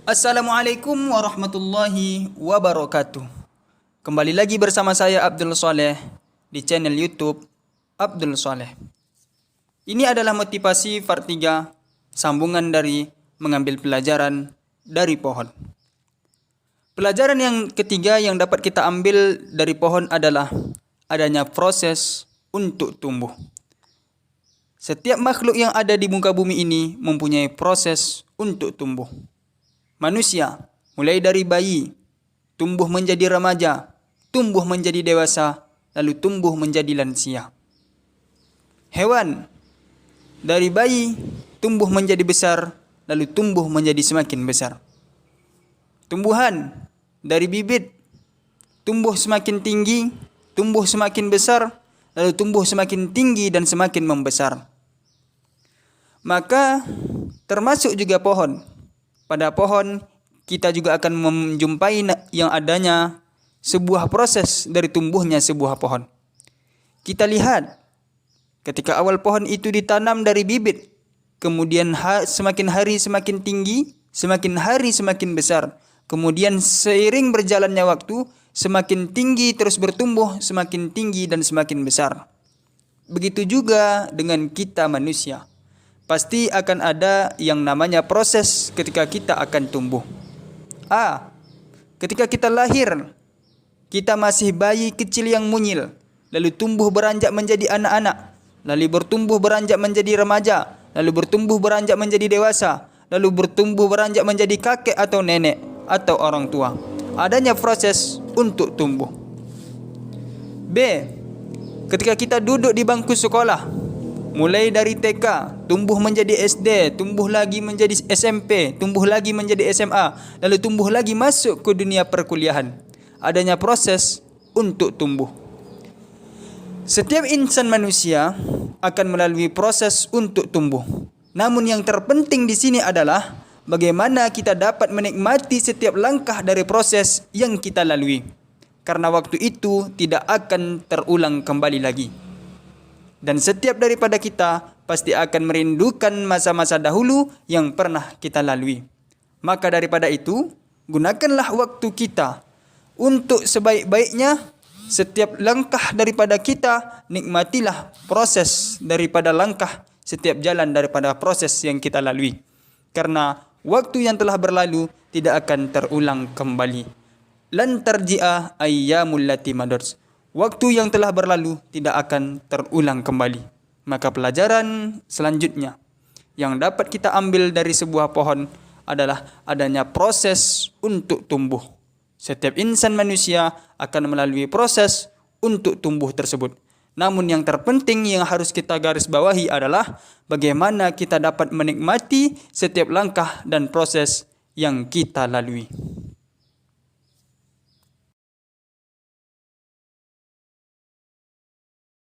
Assalamualaikum warahmatullahi wabarakatuh. Kembali lagi bersama saya Abdul Soleh di channel YouTube Abdul Soleh. Ini adalah motivasi part 3, sambungan dari mengambil pelajaran dari pohon. Pelajaran yang ketiga yang dapat kita ambil dari pohon adalah adanya proses untuk tumbuh. Setiap makhluk yang ada di muka bumi ini mempunyai proses untuk tumbuh. Manusia, mulai dari bayi, tumbuh menjadi remaja, tumbuh menjadi dewasa, lalu tumbuh menjadi lansia. Hewan, dari bayi, tumbuh menjadi besar, lalu tumbuh menjadi semakin besar. Tumbuhan, dari bibit, tumbuh semakin tinggi, tumbuh semakin besar, lalu tumbuh semakin tinggi dan semakin membesar. Maka termasuk juga pohon. Pada pohon kita juga akan menjumpai yang adanya sebuah proses dari tumbuhnya sebuah pohon. Kita lihat ketika awal pohon itu ditanam dari bibit, kemudian semakin hari semakin tinggi, semakin hari semakin besar. Kemudian seiring berjalannya waktu, semakin tinggi terus bertumbuh, semakin tinggi dan semakin besar. Begitu juga dengan kita manusia. Pasti akan ada yang namanya proses ketika kita akan tumbuh. Ketika kita lahir, kita masih bayi kecil yang mungil, lalu tumbuh beranjak menjadi anak-anak, lalu bertumbuh beranjak menjadi remaja, lalu bertumbuh beranjak menjadi dewasa, lalu bertumbuh beranjak menjadi kakek atau nenek atau orang tua. Adanya proses untuk tumbuh. B. Ketika kita duduk di bangku sekolah, mulai dari TK, tumbuh menjadi SD, tumbuh lagi menjadi SMP, tumbuh lagi menjadi SMA, lalu tumbuh lagi masuk ke dunia perkuliahan. Adanya proses untuk tumbuh. Setiap insan manusia akan melalui proses untuk tumbuh. Namun yang terpenting di sini adalah bagaimana kita dapat menikmati setiap langkah dari proses yang kita lalui. Karena waktu itu tidak akan terulang kembali lagi. Dan setiap daripada kita pasti akan merindukan masa-masa dahulu yang pernah kita lalui. Maka daripada itu, gunakanlah waktu kita untuk sebaik-baiknya. Setiap langkah daripada kita, nikmatilah proses daripada langkah setiap jalan daripada proses yang kita lalui. Karena waktu yang telah berlalu tidak akan terulang kembali. Lan tarji'a ayyamul lati madars. Waktu yang telah berlalu tidak akan terulang kembali. Maka pelajaran selanjutnya yang dapat kita ambil dari sebuah pohon adalah adanya proses untuk tumbuh. Setiap insan manusia akan melalui proses untuk tumbuh tersebut. Namun yang terpenting yang harus kita garis bawahi adalah bagaimana kita dapat menikmati setiap langkah dan proses yang kita lalui.